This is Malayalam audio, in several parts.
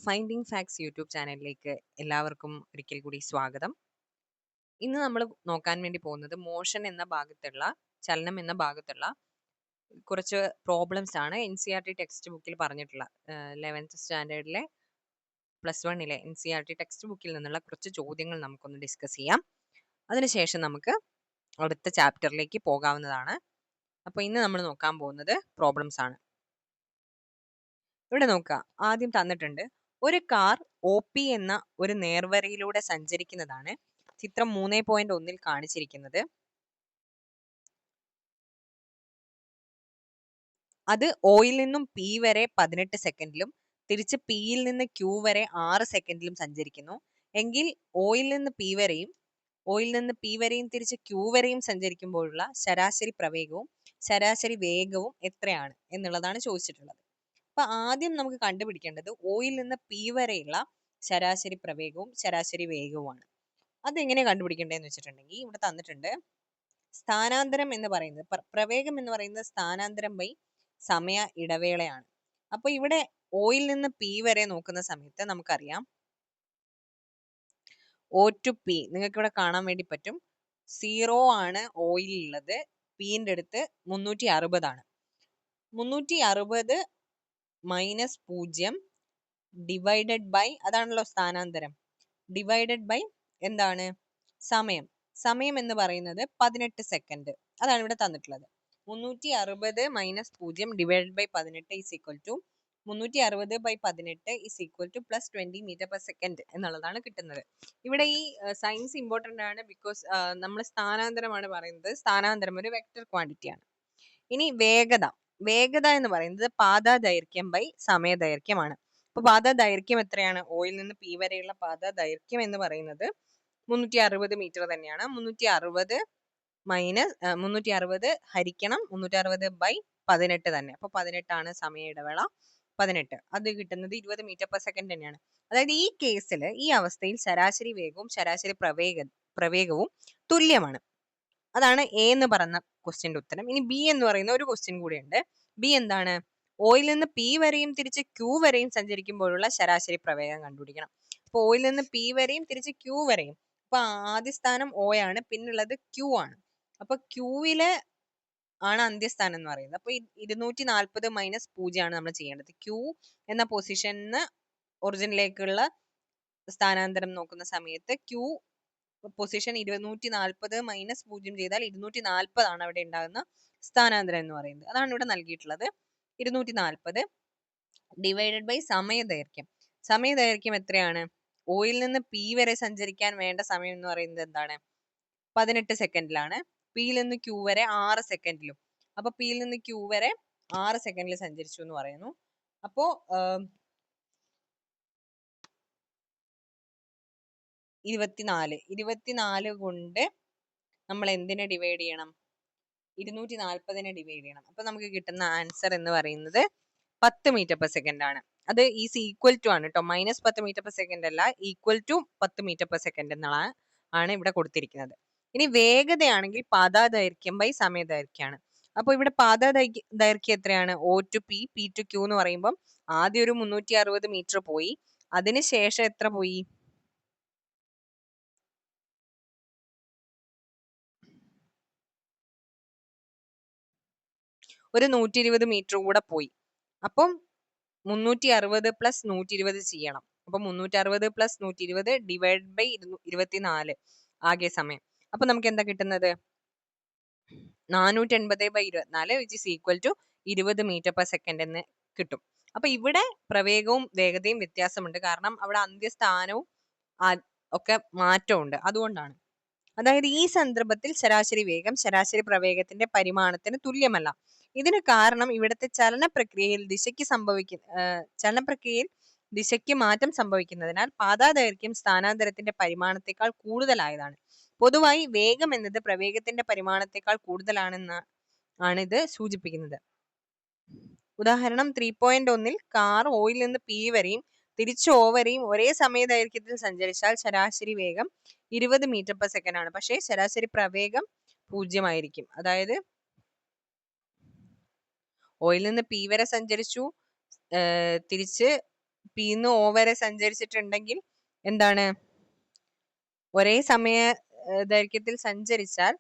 ഫൈൻഡിങ് ഫാക്ട്സ് യൂട്യൂബ് ചാനലിലേക്ക് എല്ലാവർക്കും ഒരിക്കൽ കൂടി സ്വാഗതം. ഇന്ന് നമ്മൾ നോക്കാൻ വേണ്ടി പോകുന്നത് മോഷൻ എന്ന ഭാഗത്തുള്ള ചലനം എന്ന ഭാഗത്തുള്ള കുറച്ച് പ്രോബ്ലംസ് ആണ്. NCERT ടെക്സ്റ്റ് ബുക്കിൽ പറഞ്ഞിട്ടുള്ള 11th സ്റ്റാൻഡേർഡിലെ +1 NCERT ടെക്സ്റ്റ് ബുക്കിൽ നിന്നുള്ള കുറച്ച് ചോദ്യങ്ങൾ നമുക്കൊന്ന് ഡിസ്കസ് ചെയ്യാം. അതിനുശേഷം നമുക്ക് അടുത്ത ചാപ്റ്ററിലേക്ക് പോകാവുന്നതാണ്. അപ്പോൾ ഇന്ന് നമ്മൾ നോക്കാൻ പോകുന്നത് പ്രോബ്ലംസ് ആണ്. ഇവിടെ നോക്കുക, ആദ്യം തന്നിട്ടുണ്ട് ഒരു കാർ OP എന്ന ഒരു നേർവരയിലൂടെ സഞ്ചരിക്കുന്നതാണ് ചിത്രം 3.1 കാണിച്ചിരിക്കുന്നത്. അത് Oയിൽ നിന്നും P വരെ 18 സെക്കൻഡിലും തിരിച്ച് Pയിൽ നിന്ന് Q വരെ 6 സെക്കൻഡിലും സഞ്ചരിക്കുന്നു എങ്കിൽ Oയിൽ നിന്ന് P വരെയും തിരിച്ച് Q വരെയും സഞ്ചരിക്കുമ്പോഴുള്ള ശരാശരി പ്രവേഗവും ശരാശരി വേഗവും എത്രയാണ് എന്നുള്ളതാണ് ചോദിച്ചിട്ടുള്ളത്. അപ്പൊ ആദ്യം നമുക്ക് കണ്ടുപിടിക്കേണ്ടത് Oയിൽ നിന്ന് P വരെയുള്ള ശരാശരി പ്രവേഗവും ശരാശരി വേഗവുമാണ്. അതെങ്ങനെ കണ്ടുപിടിക്കേണ്ടതെന്ന് വെച്ചിട്ടുണ്ടെങ്കിൽ ഇവിടെ തന്നിട്ടുണ്ട് സ്ഥാനാന്തരം എന്ന് പറയുന്നത് പ്രവേഗം എന്ന് പറയുന്നത് സ്ഥാനാന്തരം ബൈ സമയ ഇടവേളയാണ്. അപ്പൊ ഇവിടെ Oയിൽ നിന്ന് P വരെ നോക്കുന്ന സമയത്ത് നമുക്കറിയാം O to P നിങ്ങൾക്ക് ഇവിടെ കാണാൻ വേണ്ടി പറ്റും 0 ആണ് Oയിൽ ഉള്ളത്, Pന്റെ അടുത്ത് 360 ആണ്. 360 മൈനസ് 0 ഡിവൈഡഡ് ബൈ, അതാണല്ലോ സ്ഥാനാന്തരം, ഡിവൈഡഡ് ബൈ എന്താണ് സമയം എന്ന് പറയുന്നത് 18 സെക്കൻഡ്. അതാണ് ഇവിടെ തന്നിട്ടുള്ളത്. 360 minus 0 divided by 18 is equal to 360 by 18 is equal to plus 20 metre per second എന്നുള്ളതാണ് കിട്ടുന്നത്. ഇവിടെ ഈ സയൻസ് ഇമ്പോർട്ടൻ്റ് ആണ്, ബിക്കോസ് നമ്മൾ സ്ഥാനാന്തരമാണ് പറയുന്നത്. സ്ഥാനാന്തരം ഒരു വെക്ടർ ക്വാണ്ടിറ്റി ആണ്. ഇനി വേഗത എന്ന് പറയുന്നത് പാത ദൈർഘ്യം ബൈ സമയ ദൈർഘ്യമാണ്. അപ്പൊ പാത ദൈർഘ്യം എത്രയാണ്? Oയിൽ നിന്ന് P വരെയുള്ള പാത ദൈർഘ്യം എന്ന് പറയുന്നത് 360 മീറ്റർ തന്നെയാണ്. 360 ഹരിക്കണം 360 ബൈ 18 തന്നെ. അപ്പൊ 18 ആണ് സമയ ഇടവേള. 18 അത് കിട്ടുന്നത് 20 മീറ്റർ പെർ സെക്കൻഡ് തന്നെയാണ്. അതായത് ഈ കേസിൽ, ഈ അവസ്ഥയിൽ ശരാശരി വേഗവും ശരാശരി പ്രവേഗവും തുല്യമാണ്. അതാണ് A എന്ന് പറഞ്ഞ ക്വസ്റ്റ്യന്റെ ഉത്തരം. ഇനി B എന്ന് പറയുന്ന ഒരു ക്വസ്റ്റ്യൻ കൂടിയുണ്ട്. B എന്താണ്? Oയിൽ നിന്ന് P വരെയും തിരിച്ച് Q വരെയും സഞ്ചരിക്കുമ്പോഴുള്ള ശരാശരി പ്രവേഗം കണ്ടുപിടിക്കണം. അപ്പൊ Oയിൽ നിന്ന് P വരെയും തിരിച്ച് Q വരെയും, അപ്പൊ ആദ്യ സ്ഥാനം O ആണ്, പിന്നുള്ളത് Q ആണ്. അപ്പൊ Qയില് ആണ് അന്ത്യസ്ഥാനം എന്ന് പറയുന്നത്. അപ്പൊ 240 മൈനസ് 0 ആണ് നമ്മൾ ചെയ്യേണ്ടത്. Q എന്ന പൊസിഷനിന്ന് ഒറിജിനിലേക്കുള്ള സ്ഥാനാന്തരം നോക്കുന്ന സമയത്ത് Q പൊസിഷൻ 240 മൈനസ് 0 ചെയ്താൽ 240 ആണ് അവിടെ ഉണ്ടാകുന്ന സ്ഥാനാന്തരം എന്ന് പറയുന്നത്. അതാണ് ഇവിടെ നൽകിയിട്ടുള്ളത്. 240 ഡിവൈഡഡ് ബൈ സമയദൈർഘ്യം എത്രയാണ്? Oയിൽ നിന്ന് P വരെ സഞ്ചരിക്കാൻ വേണ്ട സമയം എന്ന് പറയുന്നത് എന്താണ്? 18 സെക്കൻഡിലാണ്. Pയിൽ നിന്ന് Q വരെ 6 സെക്കൻഡിലും. അപ്പൊ Pയിൽ നിന്ന് Q വരെ 6 സെക്കൻഡിൽ സഞ്ചരിച്ചു എന്ന് പറയുന്നു. അപ്പോ 24 കൊണ്ട് നമ്മൾ എന്തിനെ ഡിവൈഡ് ചെയ്യണം? 240നെ ഡിവൈഡ് ചെയ്യണം. അപ്പൊ നമുക്ക് കിട്ടുന്ന ആൻസർ എന്ന് പറയുന്നത് 10 മീറ്റർ പെർ സെക്കൻഡ് ആണ്. അത് ഈസ് ഈക്വൽ ടു ആണ് കേട്ടോ, മൈനസ് 10 മീറ്റർ പെർ സെക്കൻഡ് അല്ല, equal to 10 metre per second എന്നാണ് ഇവിടെ കൊടുത്തിരിക്കുന്നത്. ഇനി വേഗതയാണെങ്കിൽ പാതാ ദൈർഘ്യം ബൈ സമയ ദൈർഘ്യമാണ്. അപ്പൊ ഇവിടെ പാതാ ദൈർഘ്യം എത്രയാണ്? O to P, P to Q എന്ന് പറയുമ്പോൾ ആദ്യം ഒരു 360 മീറ്റർ പോയി, അതിനുശേഷം എത്ര പോയി? ഒരു 120 മീറ്റർ കൂടെ പോയി. അപ്പം 360 പ്ലസ് 120 ചെയ്യണം. അപ്പൊ 360 പ്ലസ് 120 ഡിവൈഡ് ബൈ 24 ആകെ സമയം. അപ്പൊ നമുക്ക് എന്താ കിട്ടുന്നത്? 480 by 24 which is equal to 20 metre per second എന്ന് കിട്ടും. അപ്പൊ ഇവിടെ പ്രവേഗവും വേഗതയും വ്യത്യാസമുണ്ട്, കാരണം അവിടെ അന്ത്യസ്ഥാനവും ഒക്കെ മാറ്റമുണ്ട്. അതുകൊണ്ടാണ്. അതായത് ഈ സന്ദർഭത്തിൽ ശരാശരി വേഗം ശരാശരി പ്രവേഗത്തിന്റെ പരിമാണത്തിന് തുല്യമല്ല. ഇതിന് കാരണം ഇവിടുത്തെ ചലനപ്രക്രിയയിൽ ദിശയ്ക്ക് മാറ്റം സംഭവിക്കുന്നതിനാൽ പാതാ ദൈർഘ്യം സ്ഥാനാന്തരത്തിന്റെ പരിമാണത്തെക്കാൾ കൂടുതലായതാണ്. പൊതുവായി വേഗം എന്നത് പ്രവേഗത്തിന്റെ പരിമാണത്തെക്കാൾ കൂടുതലാണെന്നാണ് ഇത് സൂചിപ്പിക്കുന്നത്. ഉദാഹരണം 3.1 കാർ Oയിൽ നിന്ന് P വരെയും തിരിച്ച് O വരെയും ഒരേ സമയ ദൈർഘ്യത്തിൽ സഞ്ചരിച്ചാൽ ശരാശരി വേഗം 20 മീറ്റർ പെർ സെക്കൻഡ് ആണ്. പക്ഷേ ശരാശരി പ്രവേഗം 0 ആയിരിക്കും. അതായത് Oയിൽ നിന്ന് P വരെ സഞ്ചരിച്ചു, തിരിച്ച് പിന്ന് O വരെ സഞ്ചരിച്ചിട്ടുണ്ടെങ്കിൽ എന്താണ്, ഒരേ സമയ ദൈർഘ്യത്തിൽ സഞ്ചരിച്ചാൽ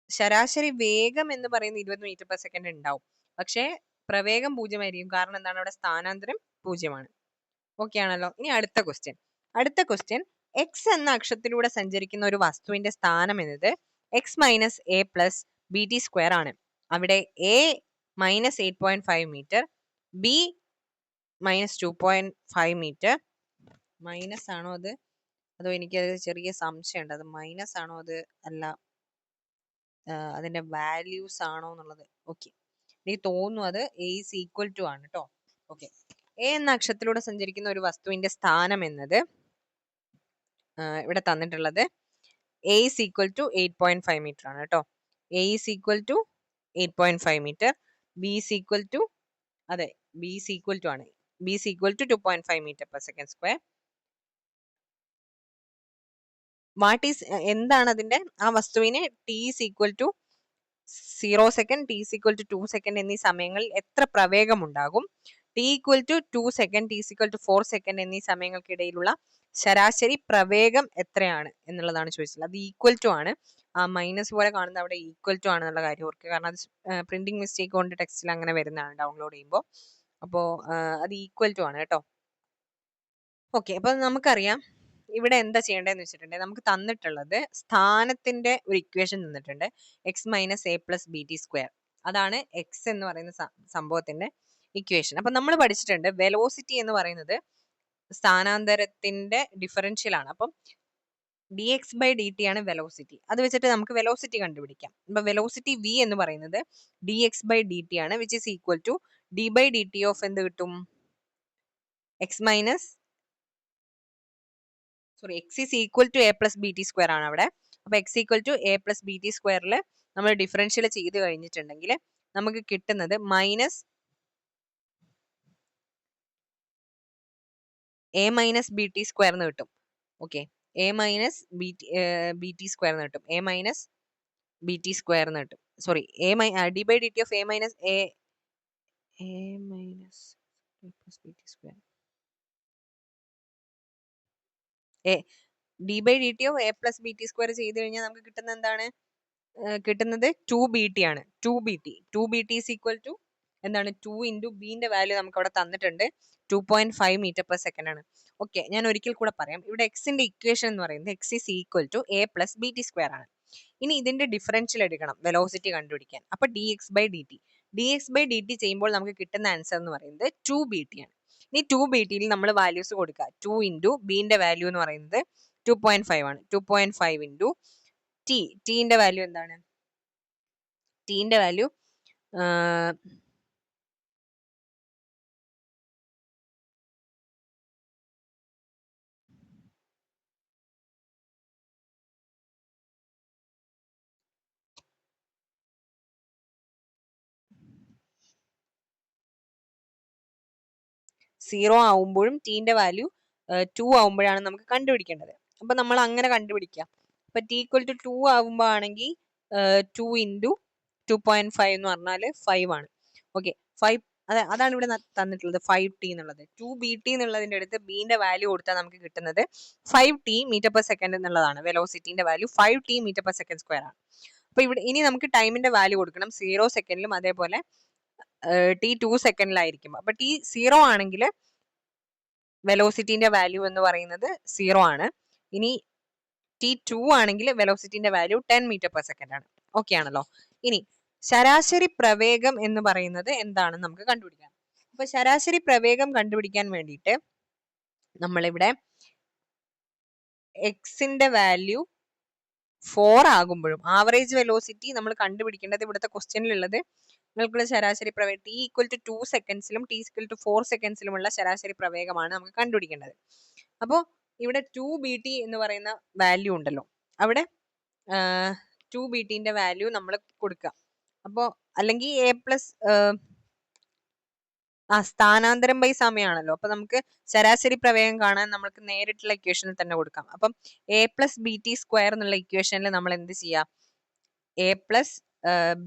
ശരാശരി വേഗം എന്ന് പറയുന്നത് 20 മീറ്റർ പെർ സെക്കൻഡ് ഉണ്ടാവും. പക്ഷേ പ്രവേഗം 0 ആയിരിക്കും. കാരണം എന്താണ്, അവിടെ സ്ഥാനാന്തരം 0 ഓക്കെ ആണല്ലോ. ഇനി അടുത്ത ക്വസ്റ്റ്യൻ എക്സ് എന്ന അക്ഷത്തിലൂടെ സഞ്ചരിക്കുന്ന ഒരു വസ്തുവിന്റെ സ്ഥാനം എന്നത് x minus a plus B T square ആണ്. അവിടെ a minus 8.5 metre, b minus 2.5 metre. Minus ആണോ അത്, അതോ എനിക്കത് ചെറിയ സംശയമുണ്ട്, അത് മൈനസ് ആണോ അത് അല്ല അതിന്റെ വാല്യൂസ് ആണോ എന്നുള്ളത്. ഓക്കെ, എനിക്ക് തോന്നുന്നു അത് എ ഈസ് ഈക്വൽ ടു ആണ് കേട്ടോ. ഓക്കെ, എ എന്ന അക്ഷത്തിലൂടെ സഞ്ചരിക്കുന്ന ഒരു വസ്തുവിന്റെ സ്ഥാനം എന്നത് ഇവിടെ തന്നിട്ടുള്ളത് a is equal to 8.5 metre ആണ് കേട്ടോ. A is equal to 8.5 metre, b is equal to, അതെ ബി ഈസ് ഈക്വൽ ടു ആണ്, b is equal to 2.5 metre per second square. What is, എന്താണ് അതിന്റെ, ആ വസ്തുവിന് t is equal to 0 second, t is equal to 2 second എന്നീ സമയങ്ങളിൽ എത്ര പ്രവേഗം ഉണ്ടാകും? T equal to 2 second, t is equal to 4 second എന്നീ സമയങ്ങൾക്കിടയിലുള്ള ശരാശരി പ്രവേഗം എത്രയാണ് എന്നുള്ളതാണ് ചോദിച്ചത്. അത് ഈക്വൽ ടു ആണ്. ആ മൈനസ് പോലെ കാണുന്ന അവിടെ ഈക്വൽ ടു ആണെന്നുള്ള കാര്യം ഓർക്കുക. കാരണം അത് പ്രിന്റിംഗ് മിസ്റ്റേക്ക് കൊണ്ട് ടെക്സ്റ്റിൽ അങ്ങനെ വരുന്നതാണ് ഡൗൺലോഡ് ചെയ്യുമ്പോൾ. അപ്പോൾ അത് ഈക്വൽ ടു ആണ് കേട്ടോ. ഓക്കെ, അപ്പൊ നമുക്കറിയാം ഇവിടെ എന്താ ചെയ്യേണ്ടതെന്ന് വെച്ചിട്ടുണ്ടെങ്കിൽ നമുക്ക് തന്നിട്ടുള്ളത് സ്ഥാനത്തിന്റെ ഒരു ഇക്വേഷൻ തന്നിട്ടുണ്ട്, X minus a plus B T square. അതാണ് എക്സ് എന്ന് പറയുന്ന സംഭവത്തിന്റെ ഇക്വേഷൻ. അപ്പൊ നമ്മൾ പഠിച്ചിട്ടുണ്ട് വെലോസിറ്റി എന്ന് പറയുന്നത് സ്ഥാനാന്തരത്തിന്റെ ഡിഫറൻഷ്യൽ ആണ്. അപ്പം d X by D T ആണ് വെലോസിറ്റി. അത് വെച്ചിട്ട് നമുക്ക് വെലോസിറ്റി കണ്ടുപിടിക്കാം. അപ്പൊ വെലോസിറ്റി വി എന്ന് പറയുന്നത് D X by D T ആണ്, which is equal to D by D T of എന്ത് കിട്ടും, X minus X is equal to A plus B T square ആണ് അവിടെ. അപ്പൊ X equal to A plus B T സ്ക്വയറിൽ നമ്മൾ ഡിഫറൻഷ്യൽ ചെയ്ത് കഴിഞ്ഞിട്ടുണ്ടെങ്കിൽ നമുക്ക് കിട്ടുന്നത് minus A minus B T square എന്ന് കിട്ടും. Okay, A minus B T square എന്ന് കിട്ടും, A minus B T square എന്ന് കിട്ടും. Sorry, d by D T of a minus B T square, d by D T of a plus B T square ചെയ്ത് കഴിഞ്ഞാൽ നമുക്ക് കിട്ടുന്നത് എന്താണ്, കിട്ടുന്നത് 2bt ആണ്. 2bt ഈസ് ഈക്വൽ ടു എന്താണ്, 2 ഇൻറ്റു ബിന്റെ വാല്യൂ നമുക്ക് അവിടെ തന്നിട്ടുണ്ട് 2.5 മീറ്റർ പെർ സെക്കൻഡ് ആണ്. ഓക്കെ, ഞാൻ ഒരിക്കൽ കൂടെ പറയാം. ഇവിടെ എക്സിന്റെ ഇക്വേഷൻ എന്ന് പറയുന്നത് x is equal to A plus B T square ആണ്. ഇനി ഇതിന്റെ ഡിഫറൻഷ്യൽ എടുക്കണം വെലോസിറ്റി കണ്ടുപിടിക്കാൻ. അപ്പൊ d X by D t ചെയ്യുമ്പോൾ നമുക്ക് കിട്ടുന്ന ആൻസർ എന്ന് പറയുന്നത് 2bt ആണ്. ഇനി 2bt നമ്മൾ വാല്യൂസ് കൊടുക്കുക. 2 ഇൻറ്റു ബിന്റെ വാല്യൂ എന്ന് പറയുന്നത് 2.5 ആണ്. 2.5 ഇൻറ്റു ടിന്റെ വാല്യൂ എന്താണ്, ടിന്റെ വാല്യൂ 0 ആവുമ്പോഴും ടിന്റെ വാല്യൂ 2 ആവുമ്പോഴാണ് നമുക്ക് കണ്ടുപിടിക്കേണ്ടത്. അപ്പൊ നമ്മൾ അങ്ങനെ കണ്ടുപിടിക്കാം. അപ്പൊ ടി ഈക്വൽ ടു 2 ആവുമ്പോൾ ആണെങ്കിൽ 2 ഇൻറ്റു 2.5 എന്ന് പറഞ്ഞാൽ 5 ആണ്. ഓക്കെ, 5, അതാണ് ഇവിടെ തന്നിട്ടുള്ളത് 5t എന്നുള്ളത്. 2bt എന്നുള്ളതിന്റെ അടുത്ത് ബിന്റെ വാല്യൂ കൊടുത്താൽ നമുക്ക് കിട്ടുന്നത് 5t മീറ്റർ പെർ സെക്കൻഡ് എന്നുള്ളതാണ്. വെലോസിറ്റിന്റെ value 5t meter per second square ആണ്. അപ്പൊ ഇവിടെ ഇനി നമുക്ക് ടൈമിന്റെ വാല്യൂ കൊടുക്കണം 0 സെക്കൻഡിലും അതേപോലെ ടി 2 സെക്കൻഡിലായിരിക്കും. അപ്പൊ ടി 0 ആണെങ്കിൽ വെലോസിറ്റിന്റെ വാല്യൂ എന്ന് പറയുന്നത് 0 ആണ്. ഇനി ടി 2 ആണെങ്കിൽ വെലോസിറ്റിന്റെ വാല്യൂ 10 മീറ്റർ പെർ സെക്കൻഡ് ആണ്. ഓക്കെ ആണല്ലോ. ഇനി ശരാശരി പ്രവേഗം എന്ന് പറയുന്നത് എന്താണെന്ന് നമുക്ക് കണ്ടുപിടിക്കാം. അപ്പൊ ശരാശരി പ്രവേഗം കണ്ടുപിടിക്കാൻ വേണ്ടിയിട്ട് നമ്മളിവിടെ എക്സിന്റെ വാല്യൂ 4 ആകുമ്പോഴും ആവറേജ് വെലോസിറ്റി നമ്മൾ കണ്ടുപിടിക്കേണ്ടത് ഇവിടുത്തെ ക്വസ്റ്റ്യനിലുള്ളത് നിങ്ങൾക്കുള്ള ശരാശരി പ്രവേഗം ടി ഈക്വൽ ടു 2 സെക്കൻഡ്സിലും ടി ഈക്വൽ ടു 4 സെക്കൻഡ്സിലുമുള്ള ശരാശരി പ്രവേഗമാണ് നമുക്ക് കണ്ടുപിടിക്കേണ്ടത്. അപ്പോൾ ഇവിടെ 2bt എന്ന് പറയുന്ന വാല്യൂ ഉണ്ടല്ലോ, അവിടെ 2btന്റെ വാല്യൂ നമ്മൾ കൊടുക്കുക. അപ്പോൾ അല്ലെങ്കിൽ എ പ്ലസ് സ്ഥാനാന്തരം ബൈ സമയമാണല്ലോ. അപ്പൊ നമുക്ക് ശരാശരി പ്രവേഗം കാണാൻ നമുക്ക് നേരിട്ടുള്ള ഇക്വേഷനിൽ തന്നെ കൊടുക്കാം. അപ്പം A plus B T square എന്നുള്ള ഇക്വേഷനിൽ നമ്മൾ എന്ത് ചെയ്യാം, എ പ്ലസ്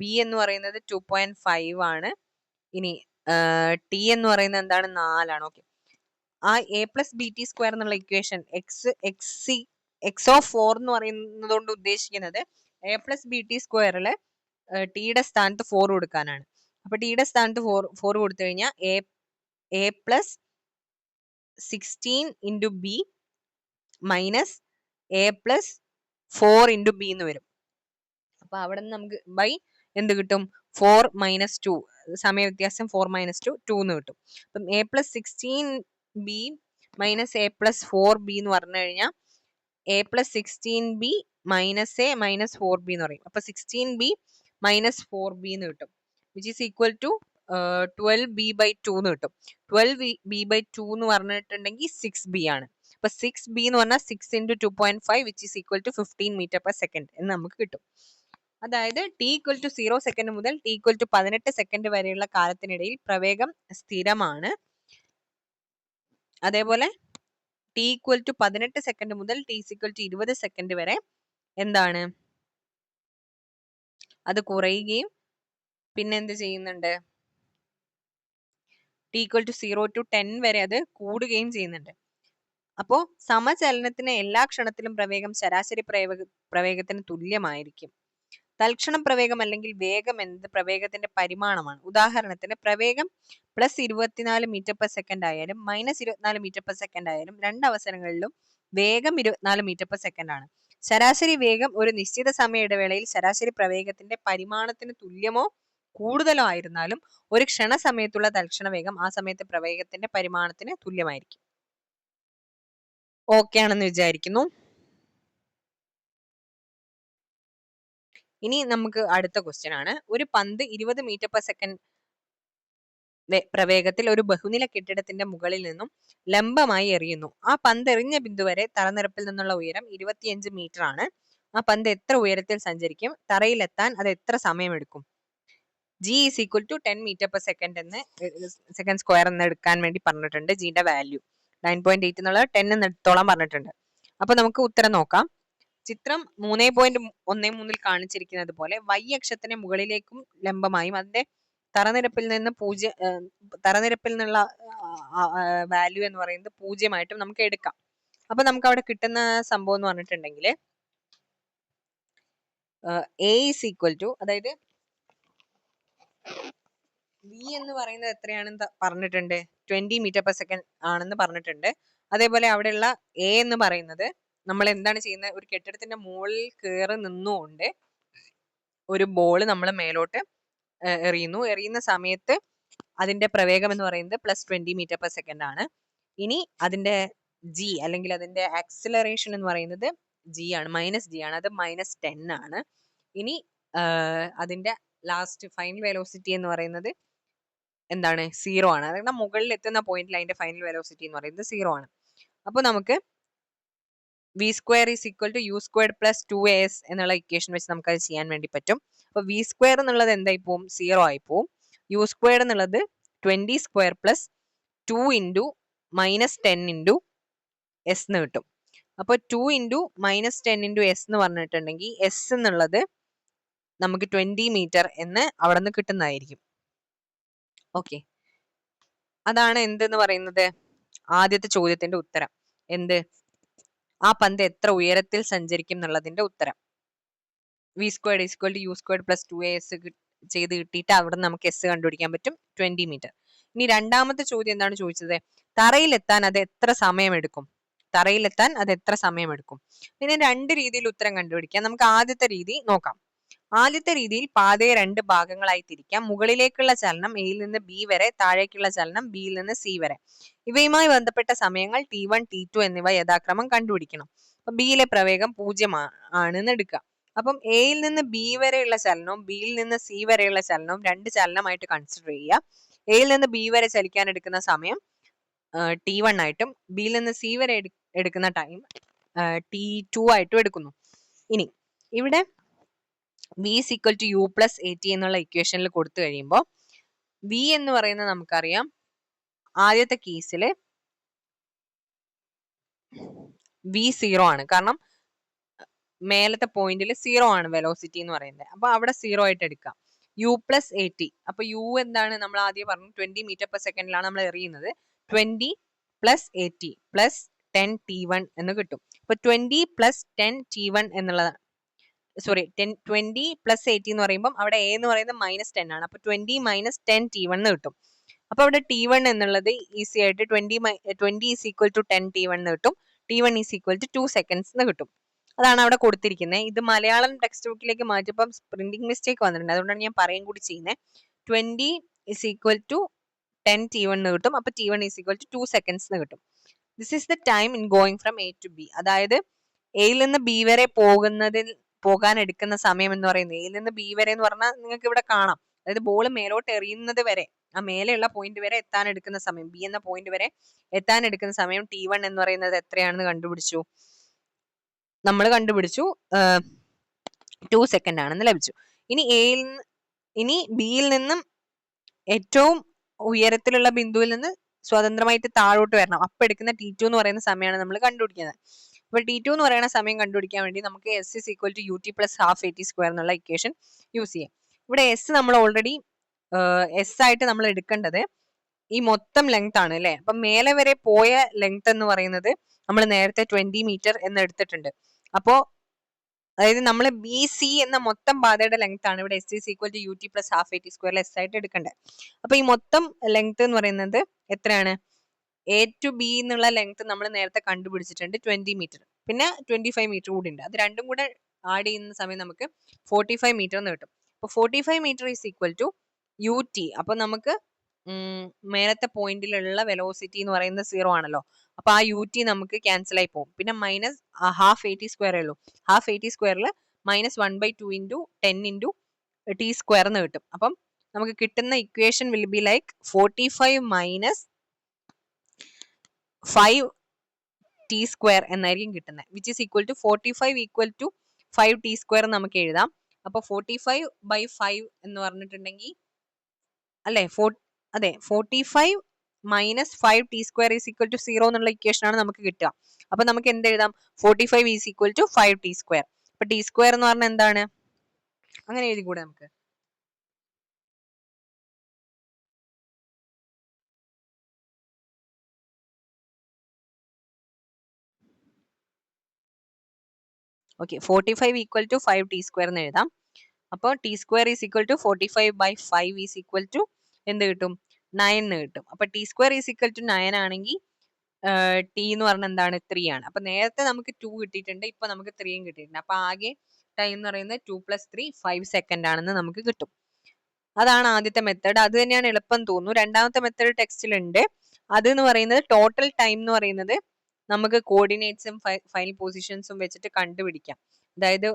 ബി എന്ന് പറയുന്നത് 2.5 ആണ്. ഇനി ടി എന്ന് പറയുന്നത് എന്താണ്, 4 ആണ്. ഓക്കെ, ആ a+bt² എന്നുള്ള ഇക്വേഷൻ x(4) എന്ന് പറയുന്നത് കൊണ്ട് ഉദ്ദേശിക്കുന്നത് a+bt² ടിയുടെ സ്ഥാനത്ത് 4 കൊടുക്കാനാണ്. അപ്പൊ ടിയുടെ സ്ഥാനത്ത് 4 കൊടുത്തു കഴിഞ്ഞാൽ a+16 × b minus a+4 × b എന്ന് വരും. അപ്പൊ അവിടെ നിന്ന് നമുക്ക് ബൈ എന്ത് കിട്ടും? 4 - 2, സമയ വ്യത്യാസം 4 - 2 എന്ന് കിട്ടും. അപ്പം a+16b മൈനസ് a+4b എന്ന് പറഞ്ഞു കഴിഞ്ഞാൽ a+16b minus a minus 4b എന്ന് പറയും. അപ്പൊ 16b മൈനസ് 4b എന്ന് കിട്ടും, which is equal to 12b/2 എന്ന് കിട്ടും. 12b/2 എന്ന് പറഞ്ഞിട്ടുണ്ടെങ്കിൽ 6b ആണ്. അപ്പൊ 6b എന്ന് പറഞ്ഞാൽ 6 × 2.5 which is equal to 15 m/s എന്ന് നമുക്ക് കിട്ടും. അതായത് t=0 സെക്കൻഡ് മുതൽ t=18 സെക്കൻഡ് വരെയുള്ള കാലത്തിനിടയിൽ പ്രവേഗം സ്ഥിരമാണ്. അതേപോലെ t=18 സെക്കൻഡ് മുതൽ t=20 സെക്കൻഡ് വരെ എന്താണ്, അത് കുറയുകയും പിന്നെ എന്ത് ചെയ്യുന്നുണ്ട്, t=0 to 10 വരെ അത് കൂടുകയും ചെയ്യുന്നുണ്ട്. അപ്പോ സമചലനത്തിന് എല്ലാ ക്ഷണത്തിലും പ്രവേഗം ശരാശരി പ്രവേഗത്തിന് തുല്യമായിരിക്കും. തൽക്ഷണം പ്രവേഗം അല്ലെങ്കിൽ വേഗം എന്നത് പ്രവേഗത്തിന്റെ പരിമാണമാണ്. ഉദാഹരണത്തിന് പ്രവേഗം +24 m/s ആയാലും -24 m/s ആയാലും രണ്ട് അവസരങ്ങളിലും വേഗം 24 m/s ആണ്. ശരാശരി വേഗം ഒരു നിശ്ചിത സമയ ഇടവേളയിൽ ശരാശരി പ്രവേഗത്തിന്റെ പരിമാണത്തിന് തുല്യമോ കൂടുതലോ ആയിരുന്നാലും ഒരു ക്ഷണസമയത്തുള്ള തൽക്ഷണ വേഗം ആ സമയത്തെ പ്രവേഗത്തിന്റെ പരിമാണത്തിന് തുല്യമായിരിക്കും. ഓക്കെ ആണെന്ന് വിചാരിക്കുന്നു. ഇനി നമുക്ക് അടുത്ത ക്വസ്റ്റ്യൻ ആണ്. ഒരു പന്ത് 20 m/s പ്രവേഗത്തിൽ ഒരു ബഹുനില കെട്ടിടത്തിന്റെ മുകളിൽ നിന്നും ലംബമായി എറിയുന്നു. ആ പന്ത് എറിഞ്ഞ ബിന്ദു വരെ തറനിരപ്പിൽ നിന്നുള്ള ഉയരം 25 മീറ്റർ ആണ്. ആ പന്ത് എത്ര ഉയരത്തിൽ സഞ്ചരിക്കും? തറയിലെത്താൻ അത് എത്ര സമയമെടുക്കും? g = 10 m/s എന്ന് സെക്കൻഡ് എന്ന് എടുക്കാൻ വേണ്ടി പറഞ്ഞിട്ടുണ്ട്. ജിയുടെ വാല്യൂ 9.8 എന്നുള്ളത് 10 എന്ന് എടുത്തോളാൻ പറഞ്ഞിട്ടുണ്ട്. അപ്പൊ നമുക്ക് ഉത്തരം നോക്കാം. ചിത്രം 3.13 കാണിച്ചിരിക്കുന്നത് പോലെ y അക്ഷത്തിന് മുകളിലേക്കും ലംബമായും അതിന്റെ തറനിരപ്പിൽ നിന്നുള്ള വാല്യൂ എന്ന് പറയുന്നത് 0 നമുക്ക് എടുക്കാം. അപ്പൊ നമുക്ക് അവിടെ കിട്ടുന്ന സംഭവം എന്ന് പറഞ്ഞിട്ടുണ്ടെങ്കിൽ a = അതായത് v എന്ന് പറയുന്നത് എത്രയാണെന്ന് പറഞ്ഞിട്ടുണ്ട്, 20 m/s ആണെന്ന് പറഞ്ഞിട്ടുണ്ട്. അതേപോലെ അവിടെയുള്ള a എന്ന് പറയുന്നത് നമ്മൾ എന്താണ് ചെയ്യുന്നത്, ഒരു കെട്ടിടത്തിന്റെ മുകളിൽ കയറി നിന്നുകൊണ്ട് ഒരു ബോൾ നമ്മൾ മേലോട്ട് എറിയുന്ന സമയത്ത് അതിന്റെ പ്രവേഗം എന്ന് പറയുന്നത് +20 m/s ആണ്. ഇനി അതിന്റെ g അല്ലെങ്കിൽ അതിന്റെ ആക്സിലറേഷൻ എന്ന് പറയുന്നത് g ആണ്, -g ആണ്, അത് -10 ആണ്. ഇനി അതിന്റെ ലാസ്റ്റ് ഫൈനൽ വെലോസിറ്റി എന്ന് പറയുന്നത് എന്താണ്, 0 ആണ്. അതായത് മുകളിൽ എത്തുന്ന പോയിന്റിൽ അതിന്റെ ഫൈനൽ വെലോസിറ്റി എന്ന് പറയുന്നത് 0 ആണ്. അപ്പൊ നമുക്ക് v² = u² + 2as എന്നുള്ള ഇക്വേഷൻ വെച്ച് നമുക്ക് അത് ചെയ്യാൻ വേണ്ടി പറ്റും. അപ്പൊ v² എന്നുള്ളത് എന്തായി പോവും? 0 ആയി പോവും. u² എന്നുള്ളത് 20² + 2 × -10 × s എന്ന് കിട്ടും. അപ്പൊ 2 × -10 × s എന്ന് പറഞ്ഞിട്ടുണ്ടെങ്കിൽ s എന്നുള്ളത് നമുക്ക് 20 മീറ്റർ എന്ന് അവിടെ നിന്ന് കിട്ടുന്നതായിരിക്കും. ഓക്കെ, അതാണ് എന്തെന്ന് പറയുന്നത് ആദ്യത്തെ ചോദ്യത്തിന്റെ ഉത്തരം. എന്ത്, ആ പന്ത് എത്ര ഉയരത്തിൽ സഞ്ചരിക്കും എന്നുള്ളതിന്റെ ഉത്തരം. v² = u² + 2as ചെയ്ത് കിട്ടിയിട്ട് അവിടെ നമുക്ക് s കണ്ടുപിടിക്കാൻ പറ്റും, 20 മീറ്റർ. ഇനി രണ്ടാമത്തെ ചോദ്യം എന്താണ് ചോദിച്ചത്? തറയിലെത്താൻ അത് എത്ര സമയമെടുക്കും? പിന്നെ രണ്ട് രീതിയിൽ ഉത്തരം കണ്ടുപിടിക്കാം. നമുക്ക് ആദ്യത്തെ രീതി നോക്കാം. ആദ്യത്തെ രീതിയിൽ പാതയെ രണ്ട് ഭാഗങ്ങളായി തിരിക്കാം. മുകളിലേക്കുള്ള ചലനം എയിൽ നിന്ന് ബി വരെ, താഴേക്കുള്ള ചലനം ബിയിൽ നിന്ന് സി വരെ. ഇവയുമായി ബന്ധപ്പെട്ട സമയങ്ങൾ t1, t2 എന്നിവ യഥാക്രമം കണ്ടുപിടിക്കണം. അപ്പൊ ബിയിലെ പ്രവേഗം 0 ആണെന്ന് എടുക്കുക. അപ്പം എയിൽ നിന്ന് ബി വരെയുള്ള ചലനവും ബിയിൽ നിന്ന് സി വരെയുള്ള ചലനവും രണ്ട് ചലനമായിട്ട് കൺസിഡർ ചെയ്യുക. എയിൽ നിന്ന് ബി വരെ ചലിക്കാൻ എടുക്കുന്ന സമയം t1 ആയിട്ടും ബിയിൽ നിന്ന് സി വരെ എടുക്കുന്ന ടൈം t2 ആയിട്ടും എടുക്കുന്നു. ഇനി ഇവിടെ v = u + at എന്നുള്ള ഇക്വേഷനിൽ കൊടുത്തു കഴിയുമ്പോൾ v എന്ന് പറയുന്നത് നമുക്കറിയാം, ആദ്യത്തെ കേസിൽ v 0 ആണ്. കാരണം മേലത്തെ പോയിന്റിൽ 0 ആണ് വെലോസിറ്റി എന്ന് പറയുന്നത്. അപ്പൊ അവിടെ 0 ആയിട്ട് എടുക്കാം. u + at, അപ്പൊ u എന്താണ് നമ്മൾ ആദ്യം പറഞ്ഞു, 20 m/s നമ്മൾ എറിയുന്നത് 20 പ്ലസ് 80 പ്ലസ് 10 T1 എന്ന് കിട്ടും. അപ്പൊ 20 പ്ലസ് 10 T1 എന്നുള്ളതാണ്. സോറി 20 പ്ലസ് 80 എന്ന് പറയുമ്പോൾ അവിടെ എ എന്ന് പറയുന്നത് -10 ആണ്. അപ്പൊ 20 മൈനസ് 10 T1 എന്ന് കിട്ടും. അപ്പൊ അവിടെ T1 എന്നുള്ളത് ഈസി ആയിട്ട് 20 ഈസ് ഈക്വൽ ടു 10 T1 എന്ന് കിട്ടും. T1 is equal to 2 seconds എന്ന് കിട്ടും. അതാണ് അവിടെ കൊടുത്തിരിക്കുന്നത്. ഇത് മലയാളം ടെക്സ്റ്റ് ബുക്കിലേക്ക് മാറ്റിയപ്പം പ്രിന്റിംഗ് മിസ്റ്റേക്ക് വന്നിട്ടുണ്ട്. അതുകൊണ്ടാണ് ഞാൻ പറയും കൂടി ചെയ്യുന്നത്. 20 ഈസ് ഈക്വൽ ടു 10 T1 എന്ന് കിട്ടും. അപ്പൊ T1 is equal to 2 seconds എന്ന് കിട്ടും. This is the time in going from a to B. അതായത് എയിൽ നിന്ന് ബി വരെ പോകാൻ എടുക്കുന്ന സമയം എന്ന് പറയുന്നത്, എയിൽ നിന്ന് ബി വരെ എന്ന് പറഞ്ഞാൽ നിങ്ങൾക്ക് ഇവിടെ കാണാം. അതായത് ബോൾ മേലോട്ട് എറിയുന്നത് വരെ, ആ മേലെയുള്ള പോയിന്റ് വരെ എത്താൻ എടുക്കുന്ന സമയം, ബി എന്ന പോയിന്റ് വരെ എത്താൻ എടുക്കുന്ന സമയം T1 എന്ന് പറയുന്നത് എത്രയാണെന്ന് കണ്ടുപിടിച്ചു. നമ്മൾ കണ്ടുപിടിച്ചു 2 സെക്കൻഡ് ആണെന്ന് ലഭിച്ചു. ഇനി ബിയിൽ നിന്നും ഏറ്റവും ഉയരത്തിലുള്ള ബിന്ദുവിൽ നിന്ന് സ്വതന്ത്രമായിട്ട് താഴോട്ട് വരണം. അപ്പൊ എടുക്കുന്ന T2 എന്ന് പറയുന്ന സമയമാണ് നമ്മൾ കണ്ടുപിടിക്കുന്നത്. അപ്പൊ T2 എന്ന് പറയുന്ന സമയം കണ്ടുപിടിക്കാൻ വേണ്ടി നമുക്ക് S is equal to ut plus half at square എന്നുള്ള ഇക്വേഷൻ യൂസ് ചെയ്യാം. ഇവിടെ S നമ്മൾ ഓൾറെഡി S ആയിട്ട് നമ്മൾ എടുക്കേണ്ടത് ഈ മൊത്തം ലെങ്ത് ആണ് അല്ലെ. അപ്പൊ മേലെ വരെ പോയ ലെങ്ത് എന്ന് പറയുന്നത് നമ്മൾ നേരത്തെ 20 മീറ്റർ എന്ന് എടുത്തിട്ടുണ്ട്. അപ്പോ അതായത് നമ്മൾ BC എന്ന മൊത്തം പാതയുടെ ലെങ്ത് ആണ് ഇവിടെ S is equal to ut plus half at square S ആയിട്ട് എടുക്കേണ്ടത്. അപ്പൊ ഈ മൊത്തം ലെങ്ത് എന്ന് പറയുന്നത് എത്രയാണ്? A to B എന്നുള്ള ലെങ്ത് നമ്മൾ നേരത്തെ കണ്ടുപിടിച്ചിട്ടുണ്ട് 20 മീറ്റർ. പിന്നെ 25 മീറ്റർ കൂടി ഉണ്ട്. അത് രണ്ടും കൂടെ ആഡ് ചെയ്യുന്ന സമയം നമുക്ക് 45 മീറ്റർ എന്ന് കിട്ടും. അപ്പൊ 45 metre is equal to ut. അപ്പൊ നമുക്ക് മേലത്തെ പോയിന്റിലുള്ള വെലോസിറ്റി എന്ന് പറയുന്നത് 0 ആണല്ലോ. അപ്പൊ ആ ut നമുക്ക് ക്യാൻസൽ ആയി പോകും. പിന്നെ മൈനസ് ഹാഫ് 80 സ്ക്വയർ ഉള്ളൂ. ഹാഫ് 80 സ്ക്വയറിൽ -1/2 ഇൻറ്റു 10 ഇൻറ്റു T സ്ക്വയർ എന്ന് കിട്ടും. അപ്പം നമുക്ക് കിട്ടുന്ന equation will be like 45 minus 5 T square എന്നായിരിക്കും കിട്ടുന്നത്. Which is equal to 45 equal to 5 T square നമുക്ക് എഴുതാം. അപ്പൊ 45/5 എന്ന് പറഞ്ഞിട്ടുണ്ടെങ്കിൽ അല്ലെ, അതെ 45 minus 5 T square is equal to 0 എന്നുള്ള ഇക്വേഷൻ ആണ് നമുക്ക് കിട്ടുക. അപ്പൊ നമുക്ക് എന്ത് എഴുതാം? 45 is equal to 5 T square. അപ്പൊ T സ്ക്വയർ എന്ന് പറഞ്ഞാൽ എന്താണ്? അങ്ങനെ എഴുതി കൂടെ നമുക്ക്. Okay, 45 equal to 5 T square എന്ന് എഴുതാം. അപ്പോൾ T square is equal to 45/5 is equal to എന്ത് കിട്ടും? 9 എന്ന് കിട്ടും. അപ്പൊ T square is equal to 9 ആണെങ്കിൽ T എന്ന് പറഞ്ഞാൽ എന്താണ്? 3 ആണ്. അപ്പൊ നേരത്തെ നമുക്ക് 2 കിട്ടിയിട്ടുണ്ട്, ഇപ്പൊ നമുക്ക് 3യും കിട്ടിയിട്ടുണ്ട്. അപ്പൊ ആകെ ടൈം എന്ന് പറയുന്നത് 2 + 3 5 സെക്കൻഡ് ആണെന്ന് നമുക്ക് കിട്ടും. അതാണ് ആദ്യത്തെ മെത്തേഡ്. അത് തന്നെയാണ് എളുപ്പം തോന്നുന്നു. രണ്ടാമത്തെ മെത്തേഡ് ടെക്സ്റ്റിലുണ്ട്. അത് എന്ന് പറയുന്നത് ടോട്ടൽ ടൈം എന്ന് പറയുന്നത് നമുക്ക് കോർഡിനേറ്റ്സും ഫൈനൽ പൊസിഷൻസും വെച്ചിട്ട് കണ്ടുപിടിക്കാം. അതായത്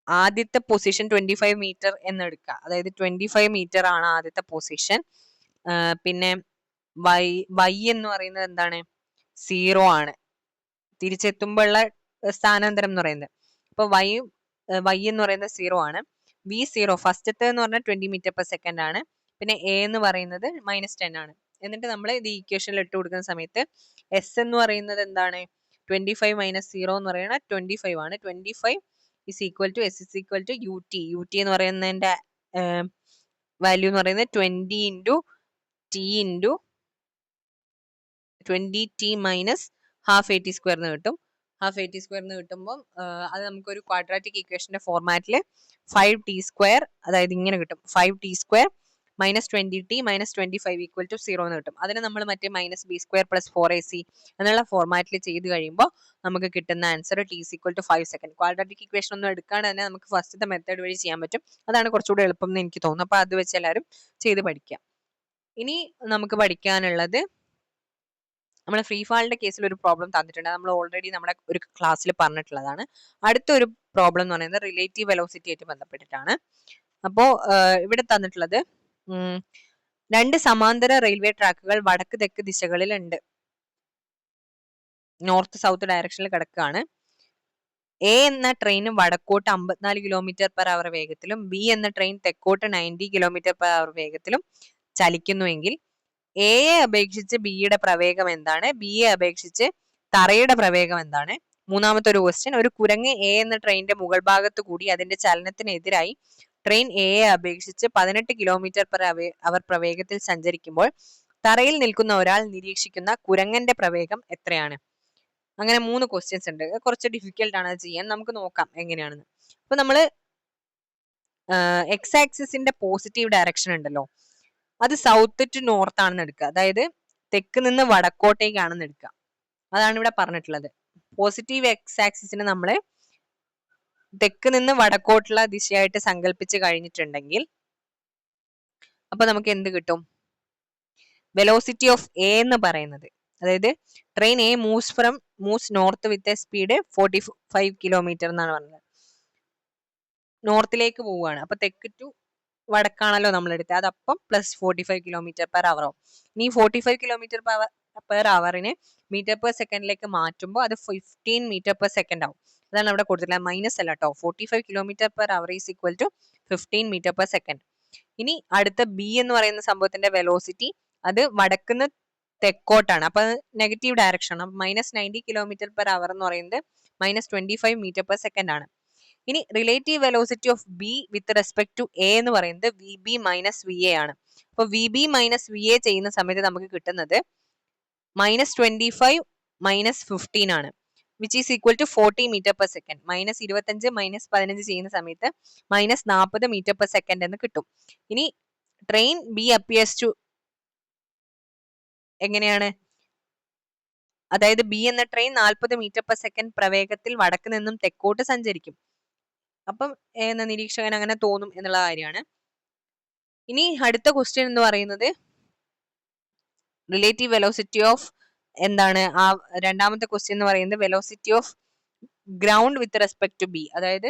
ആദ്യത്തെ പൊസിഷൻ 25 മീറ്റർ എന്ന് എടുക്കുക. അതായത് 25 മീറ്റർ ആണ് ആദ്യത്തെ പൊസിഷൻ. പിന്നെ y എന്ന് പറയുന്നത് എന്താണ്? 0 ആണ്. തിരിച്ചെത്തുമ്പോഴുള്ള സ്ഥാനാന്തരം എന്ന് പറയുന്നത്. അപ്പൊ y എന്ന് പറയുന്നത് 0 ആണ്. v0 ഫസ്റ്റത്തെ എന്ന് പറഞ്ഞാൽ 20 മീറ്റർ പെർ സെക്കൻഡ് ആണ്. പിന്നെ a എന്ന് പറയുന്നത് -10 ആണ്. എന്നിട്ട് നമ്മൾ ഇത് ഈക്വേഷനിൽ ഇട്ട് കൊടുക്കുന്ന സമയത്ത് s എന്ന് പറയുന്നത് എന്താണ്? 25 മൈനസ് 0 എന്ന് പറയുന്നത് 25 ആണ്. 25 is equal to s is equal to ut. ut എന്ന് പറയുന്നതിന്റെ വാല്യൂ എന്ന് പറയുന്നത് 20 into t into 20t minus half 80 square എന്ന് കിട്ടും. ഹാഫ് 80 സ്ക്വയർ എന്ന് കിട്ടുമ്പോൾ അത് നമുക്കൊരു ക്വാഡ്രാറ്റിക് ഇക്വേഷന്റെ ഫോർമാറ്റിൽ 5t സ്ക്വയർ, അതായത് ഇങ്ങനെ കിട്ടും. 5t square minus 20t minus 25 equal to 0 എന്ന് കിട്ടും. അതിനെ നമ്മൾ മറ്റേ -b സ്ക്വയർ പ്ലസ് 4ac എന്നുള്ള ഫോർമാറ്റിൽ ചെയ്ത് കഴിയുമ്പോൾ നമുക്ക് കിട്ടുന്ന answer t is equal to 5 second. Quadratic equation ഒന്നും എടുക്കാണ്ട് തന്നെ നമുക്ക് ഫസ്റ്റത്തെ മെത്തേഡ് വഴി ചെയ്യാൻ പറ്റും. അതാണ് കുറച്ചുകൂടി എളുപ്പം എന്ന് എനിക്ക് തോന്നുന്നു. അപ്പൊ അത് വെച്ച് എല്ലാവരും ചെയ്ത് പഠിക്കാം. ഇനി നമുക്ക് പഠിക്കാനുള്ളത്, നമ്മൾ ഫ്രീ ഫാളിന്റെ കേസിൽ ഒരു പ്രോബ്ലം തന്നിട്ടുണ്ട്. നമ്മൾ ഓൾറെഡി നമ്മുടെ ഒരു ക്ലാസ്സിൽ പറഞ്ഞിട്ടുള്ളതാണ്. അടുത്തൊരു പ്രോബ്ലം എന്ന് പറയുന്നത് റിലേറ്റീവ് വെലോസിറ്റി ആയിട്ട് ബന്ധപ്പെട്ടിട്ടാണ്. അപ്പോൾ ഇവിടെ തന്നിട്ടുള്ളത് 2 സമാന്തര റെയിൽവേ ട്രാക്കുകൾ വടക്ക് തെക്ക് ദിശകളിൽ ഉണ്ട്. നോർത്ത് സൗത്ത് ഡയറക്ഷനിൽ കിടക്കുകയാണ്. എ എന്ന ട്രെയിൻ വടക്കോട്ട് 54 km/h വേഗത്തിലും ബി എന്ന ട്രെയിൻ തെക്കോട്ട് 90 km/h വേഗത്തിലും ചലിക്കുന്നുവെങ്കിൽ എയെ അപേക്ഷിച്ച് ബിയുടെ പ്രവേഗം എന്താണ്? ബിയെ അപേക്ഷിച്ച് തറയുടെ പ്രവേഗം എന്താണ്? മൂന്നാമത്തെ ഒരു ക്വസ്റ്റ്യൻ, ഒരു കുരങ്ങ് എ എന്ന ട്രെയിനിന്റെ മുകൾ ഭാഗത്ത് കൂടി അതിന്റെ ചലനത്തിനെതിരായി ട്രെയിൻ എയെ അപേക്ഷിച്ച് 18 കിലോമീറ്റർ പെർ അവർ പ്രവേഗത്തിൽ സഞ്ചരിക്കുമ്പോൾ തറയിൽ നിൽക്കുന്ന ഒരാൾ നിരീക്ഷിക്കുന്ന കുരങ്ങന്റെ പ്രവേഗം എത്രയാണ്? അങ്ങനെ 3 ക്വസ്റ്റ്യൻസ് ഉണ്ട്. കുറച്ച് ഡിഫിക്കൽട്ട് ആണ് അത് ചെയ്യാൻ. നമുക്ക് നോക്കാം എങ്ങനെയാണെന്ന്. അപ്പൊ നമ്മള് എക്സ് ആക്സിസിന്റെ പോസിറ്റീവ് ഡയറക്ഷൻ ഉണ്ടല്ലോ, അത് സൗത്ത് ടു നോർത്ത് ആണെന്ന് എടുക്കുക. അതായത് തെക്ക് നിന്ന് വടക്കോട്ടേക്കാണെന്ന് എടുക്കുക. അതാണ് ഇവിടെ പറഞ്ഞിട്ടുള്ളത്. പോസിറ്റീവ് എക്സ് ആക്സിസിനെ നമ്മള് തെക്ക് നിന്ന് വടക്കോട്ടുള്ള ദിശയായിട്ട് സങ്കല്പിച്ച് കഴിഞ്ഞിട്ടുണ്ടെങ്കിൽ അപ്പൊ നമുക്ക് എന്ത് കിട്ടും? വെലോസിറ്റി ഓഫ് എ എന്ന് പറയുന്നത്, അതായത് train A moves north with a speed 45 kilometre എന്നാണ് പറഞ്ഞത്. നോർത്തിലേക്ക് പോവുകയാണ്. അപ്പൊ തെക്ക് ടു വടക്കാണല്ലോ നമ്മൾ എടുത്തത്. അതപ്പം പ്ലസ് 45 കിലോമീറ്റർ പെർ അവർ ആവും. ഇനി 45 കിലോമീറ്റർ പെർ അവറിനെ മീറ്റർ പെർ സെക്കൻഡിലേക്ക് മാറ്റുമ്പോൾ അത് 15 മീറ്റർ പെർ സെക്കൻഡ് ആവും. അതാണ് അവിടെ കൊടുത്തിട്ടുള്ളത്. മൈനസ് അല്ല കേട്ടോ. 45 kilometre per hour is equal to 15 metre per second. ഇനി അടുത്ത ബി എന്ന് പറയുന്ന സംഭവത്തിന്റെ വെലോസിറ്റി അത് വടക്കുന്ന് തെക്കോട്ടാണ്. അപ്പൊ നെഗറ്റീവ് ഡയറക്ഷൻ ആണ്. -90 കിലോമീറ്റർ പെർ അവർ എന്ന് പറയുന്നത് -25 മീറ്റർ പെർ സെക്കൻഡ് ആണ്. ഇനി relative velocity of b with respect to a എന്ന് പറയുന്നത് v b minus v a ആണ്. അപ്പൊ v b minus v a ചെയ്യുന്ന സമയത്ത് നമുക്ക് കിട്ടുന്നത് -25 -15 ആണ്, which is equal to 40 metre per second. -25 -15 ചെയ്യുന്ന സമയത്ത് -40 മീറ്റർ പെർ സെക്കൻഡ് എന്ന് കിട്ടും. ഇനി ട്രെയിൻ ബി അപ്പിയേഴ്സ് ടു എങ്ങനെയാണ്? അതായത് ബി എന്ന ട്രെയിൻ 40 മീറ്റർ പെർ സെക്കൻഡ് പ്രവേഗത്തിൽ വടക്ക് നിന്നും തെക്കോട്ട് സഞ്ചരിക്കും. അപ്പം നിരീക്ഷകൻ അങ്ങനെ തോന്നും എന്നുള്ള കാര്യമാണ്. ഇനി അടുത്ത ക്വസ്റ്റ്യൻ എന്ന് പറയുന്നത് റിലേറ്റീവ് വെലോസിറ്റി ഓഫ് എന്താണ്? ആ രണ്ടാമത്തെ ക്വസ്റ്റ്യൻ എന്ന് പറയുന്നത് velocity of ground with respect to B. അതായത്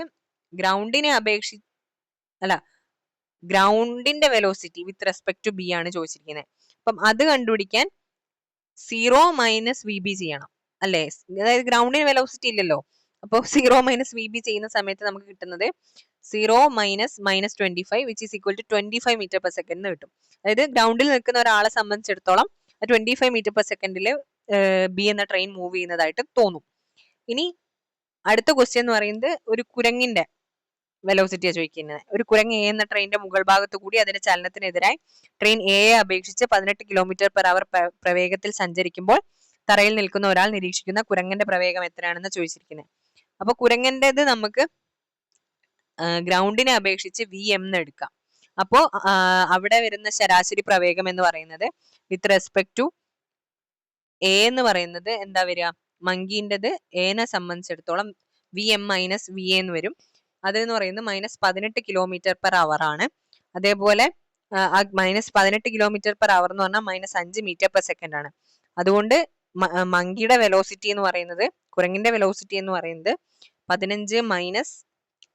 ഗ്രൗണ്ടിന്റെ velocity with respect to B ആണ് ചോദിച്ചിരിക്കുന്നത്. അപ്പം അത് കണ്ടുപിടിക്കാൻ 0 മൈനസ് വി ബി ചെയ്യണം അല്ലേ? അതായത് ഗ്രൗണ്ടിന് വെലോസിറ്റി ഇല്ലല്ലോ. അപ്പോൾ 0 മൈനസ് വി ബി ചെയ്യുന്ന സമയത്ത് നമുക്ക് കിട്ടുന്നത് 0 minus -25 which is equal to 25 metre per second എന്ന് കിട്ടും. അതായത് ഗ്രൗണ്ടിൽ നിൽക്കുന്ന ഒരാളെ സംബന്ധിച്ചിടത്തോളം 25 മീറ്റർ പെർ സെക്കൻഡിൽ ബി എന്ന ട്രെയിൻ മൂവ് ചെയ്യുന്നതായിട്ട് തോന്നും. ഇനി അടുത്ത ക്വസ്റ്റ്യൻ എന്ന് പറയുന്നത് ഒരു കുരങ്ങിന്റെ വെലോസിറ്റിയാണ് ചോദിക്കുന്നത്. ഒരു കുരങ്ങ് എ എന്ന ട്രെയിനിന്റെ മുകൾ ഭാഗത്ത് കൂടി അതിന്റെ ചലനത്തിനെതിരായി ട്രെയിൻ എയെ അപേക്ഷിച്ച് 18 കിലോമീറ്റർ പെർ അവർ പ്രവേഗത്തിൽ സഞ്ചരിക്കുമ്പോൾ തറയിൽ നിൽക്കുന്ന ഒരാൾ നിരീക്ഷിക്കുന്ന കുരങ്ങന്റെ പ്രവേഗം എത്രയാണെന്ന് ചോദിച്ചിരിക്കുന്നത്. അപ്പൊ കുരങ്ങന്റേത് നമുക്ക് ഗ്രൗണ്ടിനെ അപേക്ഷിച്ച് വി എം എന്ന് എടുക്കാം. അപ്പോ അവിടെ വരുന്ന ശരാശരി പ്രവേഗം എന്ന് പറയുന്നത് വിത്ത് റെസ്പെക്ട് ടു എ എന്ന് പറയുന്നത് എന്താ വരിക? മങ്കീൻ്റെത് എനെ സംബന്ധിച്ചിടത്തോളം v m minus v a എന്ന് വരും. അതെന്ന് പറയുന്നത് -18 കിലോമീറ്റർ പെർ അവർ ആണ്. അതേപോലെ -18 കിലോമീറ്റർ പെർ അവർ എന്ന് പറഞ്ഞാൽ -5 മീറ്റർ പെർ സെക്കൻഡ് ആണ്. അതുകൊണ്ട് മങ്കിയുടെ വെലോസിറ്റി എന്ന് പറയുന്നത്, കുരങ്ങിന്റെ വെലോസിറ്റി എന്ന് പറയുന്നത് 15 മൈനസ്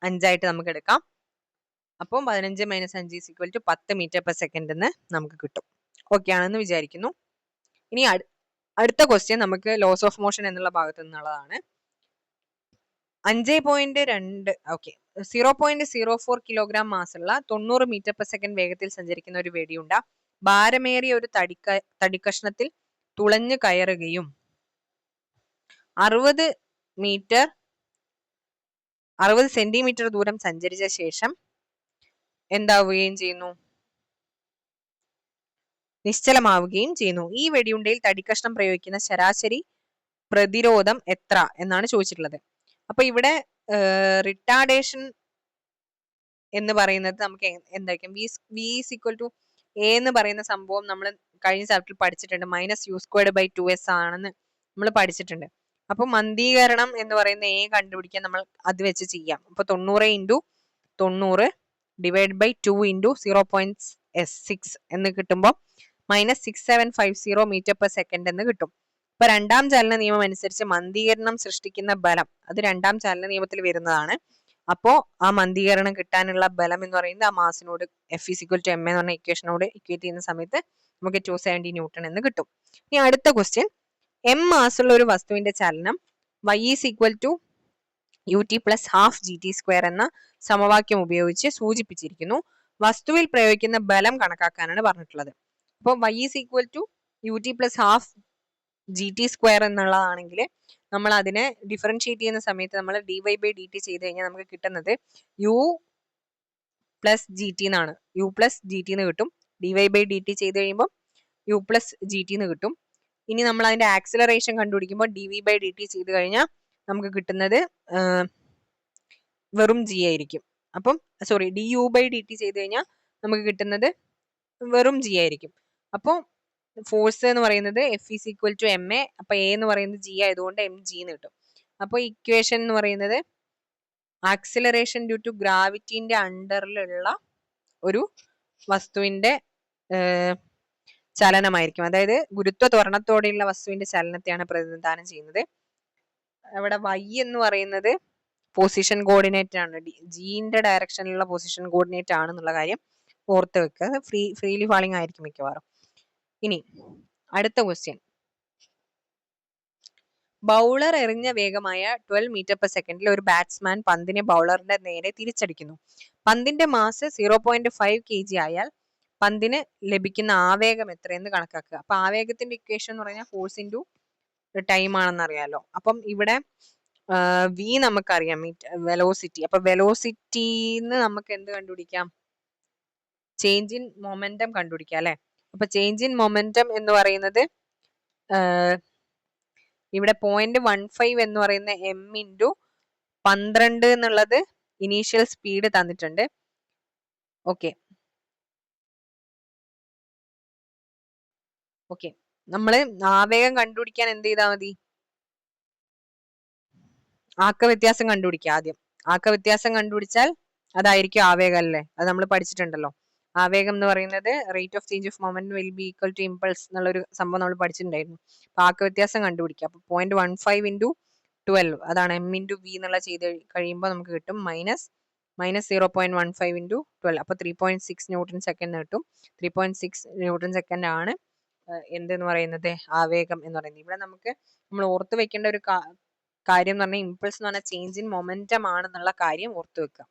5 ആയിട്ട് നമുക്ക് എടുക്കാം. അപ്പം 15 minus 5 is equal to 10 metre per second എന്ന് നമുക്ക് കിട്ടും. ഓക്കെ ആണെന്ന് വിചാരിക്കുന്നു. ഇനി അടുത്ത ക്വസ്റ്റ്യൻ നമുക്ക് ലോസ് ഓഫ് മോഷൻ എന്നുള്ള ഭാഗത്ത് നിന്നുള്ളതാണ്. 5.2 ഓക്കെ 0.04 കിലോഗ്രാം മാസുള്ള 90 മീറ്റർ പെർ സെക്കൻഡ് വേഗത്തിൽ സഞ്ചരിക്കുന്ന ഒരു വെടിയുണ്ട ഭാരമേറിയ ഒരു തടിക്കഷ്ണത്തിൽ തുളഞ്ഞു കയറുകയും 60 സെന്റിമീറ്റർ ദൂരം സഞ്ചരിച്ച ശേഷം എന്താവുകയും ചെയ്യുന്നു? നിശ്ചലമാവുകയും ചെയ്യുന്നു. ഈ വെടിയുണ്ടയിൽ തടിക്കഷ്ണം പ്രയോഗിക്കുന്ന ശരാശരി പ്രതിരോധം എത്ര എന്നാണ് ചോദിച്ചിട്ടുള്ളത്. അപ്പൊ ഇവിടെ റിട്ടാർഡേഷൻ എന്ന് പറയുന്നത് നമുക്ക് എന്തായിരിക്കും? V is equal to a എന്ന് പറയുന്ന സംഭവം നമ്മൾ കഴിഞ്ഞ ചാപ്റ്ററിൽ പഠിച്ചിട്ടുണ്ട്. -u²/2s ആണെന്ന് നമ്മൾ പഠിച്ചിട്ടുണ്ട്. അപ്പൊ മന്ദീകരണം എന്ന് പറയുന്ന എ കണ്ടുപിടിക്കാൻ നമ്മൾ അത് വെച്ച് ചെയ്യാം. അപ്പൊ 90 × 90 / 2 × 0.6 എന്ന് കിട്ടുമ്പോൾ -6750 മീറ്റർ പെർ സെക്കൻഡ് എന്ന് കിട്ടും. അപ്പൊ രണ്ടാം ചലന നിയമം അനുസരിച്ച് മന്ദീകരണം സൃഷ്ടിക്കുന്ന ബലം അത് രണ്ടാം ചലന നിയമത്തിൽ വരുന്നതാണ്. അപ്പോ ആ മന്ദീകരണം കിട്ടാനുള്ള ബലം എന്ന് പറയുന്നത് ആ മാസിനോട് F = m എന്ന് പറഞ്ഞ ഇക്വേഷനോട് ഇക്വേറ്റ് ചെയ്യുന്ന സമയത്ത് നമുക്ക് 270 ന്യൂട്ടൺ എന്ന് കിട്ടും. ഇനി അടുത്ത ക്വസ്റ്റ്യൻ, m മാസുള്ള ഒരു വസ്തുവിന്റെ ചലനം y = ut + ½ gt² എന്ന സമവാക്യം ഉപയോഗിച്ച് സൂചിപ്പിച്ചിരിക്കുന്നു. വസ്തുവിൽ പ്രയോഗിക്കുന്ന ബലം കണക്കാക്കാനാണ് പറഞ്ഞിട്ടുള്ളത്. അപ്പോൾ y = ut + ½ gt² എന്നുള്ളതാണെങ്കിൽ നമ്മൾ അതിനെ ഡിഫറൻഷിയേറ്റ് ചെയ്യുന്ന സമയത്ത് നമ്മൾ dy/dt ചെയ്ത് കഴിഞ്ഞാൽ നമുക്ക് കിട്ടുന്നത് u പ്ലസ് ജി ടി എന്നാണ്. യു പ്ലസ് ജി ടി എന്ന് കിട്ടും. D y by D T ചെയ്ത് കഴിയുമ്പോൾ യു പ്ലസ് ജി ടി എന്ന് കിട്ടും. ഇനി നമ്മൾ അതിന്റെ ആക്സിലറേഷൻ കണ്ടുപിടിക്കുമ്പോൾ D V by D T ചെയ്ത് കഴിഞ്ഞാൽ നമുക്ക് കിട്ടുന്നത് വെറും ജി ആയിരിക്കും. അപ്പം sorry, D U by D T ചെയ്ത് കഴിഞ്ഞാൽ നമുക്ക് കിട്ടുന്നത് വെറും ജി ആയിരിക്കും. അപ്പോൾ ഫോഴ്സ് എന്ന് പറയുന്നത് f is equal to m a. അപ്പൊ എ എന്ന് പറയുന്നത് ജി ആയതുകൊണ്ട് എം ജി എന്ന് കിട്ടും. അപ്പോൾ ഇക്വേഷൻ എന്ന് പറയുന്നത് ആക്സിലറേഷൻ ഡ്യൂ ടു ഗ്രാവിറ്റിന്റെ അണ്ടറിലുള്ള ഒരു വസ്തുവിന്റെ ചലനമായിരിക്കും. അതായത് ഗുരുത്വ ത്വരണത്തോടെയുള്ള വസ്തുവിന്റെ ചലനത്തെയാണ് പ്രതിനിധാനം ചെയ്യുന്നത്. അവിടെ y എന്ന് പറയുന്നത് പൊസിഷൻ കോർഡിനേറ്റ് ആണ്. ജിന്റെ ഡയറക്ഷനിലുള്ള പൊസിഷൻ കോർഡിനേറ്റ് ആണെന്നുള്ള കാര്യം ഓർത്ത് വെക്കുക. ഫ്രീലി ഫാളിംഗ് ആയിരിക്കും മിക്കവാറും. ഇനി അടുത്ത ക്വസ്റ്റ്യൻ. ബൗളർ എറിഞ്ഞ വേഗമായ 12 മീറ്റർ പെർ സെക്കൻഡിൽ ഒരു ബാറ്റ്സ്മാൻ പന്തിനെ ബൗളറിന്റെ നേരെ തിരിച്ചടിക്കുന്നു. പന്തിന്റെ മാസ് 0.5 kg ആയാൽ പന്തിന് ലഭിക്കുന്ന ആവേഗം എത്രയെന്ന് കണക്കാക്കുക. അപ്പൊ ആവേഗത്തിന്റെ ഇക്വേഷൻ എന്ന് പറഞ്ഞാൽ ഫോഴ്സ് ഇൻറ്റു ടൈം ആണെന്ന് അറിയാലോ. അപ്പം ഇവിടെ വി നമുക്കറിയാം, വെലോസിറ്റി. അപ്പൊ വെലോസിറ്റിന്ന് നമുക്ക് എന്ത് കണ്ടുപിടിക്കാം? ചേഞ്ച് ഇൻ മൊമെന്റം കണ്ടുപിടിക്കാം അല്ലെ. അപ്പൊ ചേഞ്ച് ഇൻ മൊമെന്റം എന്ന് പറയുന്നത് ഇവിടെ 0.15 എന്ന് പറയുന്ന എം ഇൻറ്റു 12 എന്നുള്ളത് ഇനീഷ്യൽ സ്പീഡ് തന്നിട്ടുണ്ട്. ഓക്കെ ഓക്കെ നമ്മള് ആവേഗം കണ്ടുപിടിക്കാൻ എന്ത് ചെയ്താൽ മതി? ആക്ക വ്യത്യാസം കണ്ടുപിടിക്കുക ആദ്യം. ആക്ക വ്യത്യാസം കണ്ടുപിടിച്ചാൽ അതായിരിക്കും ആവേഗം അല്ലേ. അത് നമ്മൾ പഠിച്ചിട്ടുണ്ടല്ലോ. ആവേഗം എന്ന് പറയുന്നത് rate of change of moment will be equal to impulse എന്നുള്ളൊരു സംഭവം നമ്മൾ പഠിച്ചിട്ടുണ്ടായിരുന്നു. അപ്പൊ ആക്ക വ്യത്യാസം കണ്ടുപിടിക്കുക. അപ്പൊ 0.15 ഇൻറ്റു 12 അതാണ് എം ഇൻറ്റു വി എന്നുള്ള ചെയ്ത് കഴിയുമ്പോൾ നമുക്ക് കിട്ടും മൈനസ് 0.15 ഇൻറ്റു 12. അപ്പൊ 3.6 ന്യൂട്ടൺ സെക്കൻഡ് കിട്ടും. 3.6 ന്യൂട്ടൺ സെക്കൻഡ് ആണ് എന്തെന്ന് പറയുന്നത്? ആവേഗം എന്ന് പറയുന്നത്. ഇവിടെ നമ്മൾ ഓർത്ത് വെക്കേണ്ട ഒരു കാര്യം എന്ന് പറഞ്ഞാൽ ഇമ്പൾസ് എന്ന് പറഞ്ഞാൽ ചേഞ്ച് ഇൻ മൊമെന്റം ആണെന്നുള്ള കാര്യം ഓർത്തു വെക്കുക.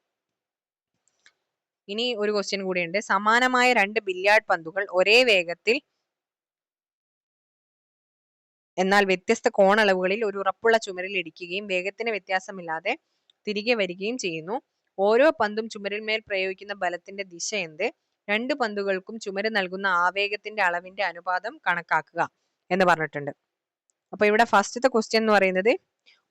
ഇനി ഒരു ക്വസ്റ്റ്യൻ കൂടിയുണ്ട്. സമാനമായ 2 ബില്യാർഡ് പന്തുകൾ ഒരേ വേഗത്തിൽ എന്നാൽ വ്യത്യസ്ത കോണളവുകളിൽ ഒരു ഉറപ്പുള്ള ചുമരിൽ ഇടിക്കുകയും വേഗത്തിന് വ്യത്യാസമില്ലാതെ തിരികെ വരികയും ചെയ്യുന്നു. ഓരോ പന്തും ചുമരിന്മേൽ പ്രയോഗിക്കുന്ന ബലത്തിന്റെ ദിശ എന്ത്? 2 പന്തുകൾക്കും ചുമര് നൽകുന്ന ആവേഗത്തിന്റെ അളവിന്റെ അനുപാതം കണക്കാക്കുക എന്ന് പറഞ്ഞിട്ടുണ്ട്. അപ്പൊ ഇവിടെ ഫസ്റ്റത്തെ ക്വസ്റ്റ്യൻ എന്ന് പറയുന്നത്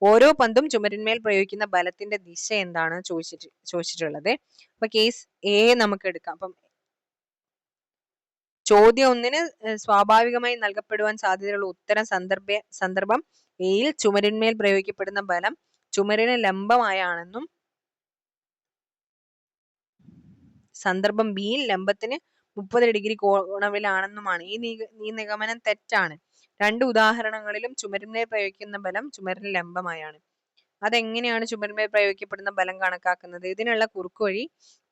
ഓരോ പന്തും ചുമരിന്മേൽ പ്രയോഗിക്കുന്ന ബലത്തിന്റെ ദിശ എന്താണ് ചോദിച്ചിട്ടുള്ളത്. അപ്പൊ കേസ് എ നമുക്ക് എടുക്കാം. അപ്പം ചോദ്യം 1 സ്വാഭാവികമായി നൽകപ്പെടുവാൻ സാധ്യതയുള്ള ഉത്തരം സന്ദർഭം എയിൽ ചുമരിന്മേൽ പ്രയോഗിക്കപ്പെടുന്ന ബലം ചുമരിന് ലംബമായാണെന്നും സന്ദർഭം ബിയിൽ ലംബത്തിന് 30 ഡിഗ്രി കോണവിലാണെന്നുമാണ്. ഈ നിഗമനം തെറ്റാണ്. 2 ഉദാഹരണങ്ങളിലും ചുമരിന്മേൽ പ്രയോഗിക്കുന്ന ബലം ചുമരിന് ലംബമായാണ്. അതെങ്ങനെയാണ് ചുമരിന്മേൽ പ്രയോഗിക്കപ്പെടുന്ന ബലം കണക്കാക്കുന്നത്? ഇതിനുള്ള കുറുക്കുവഴി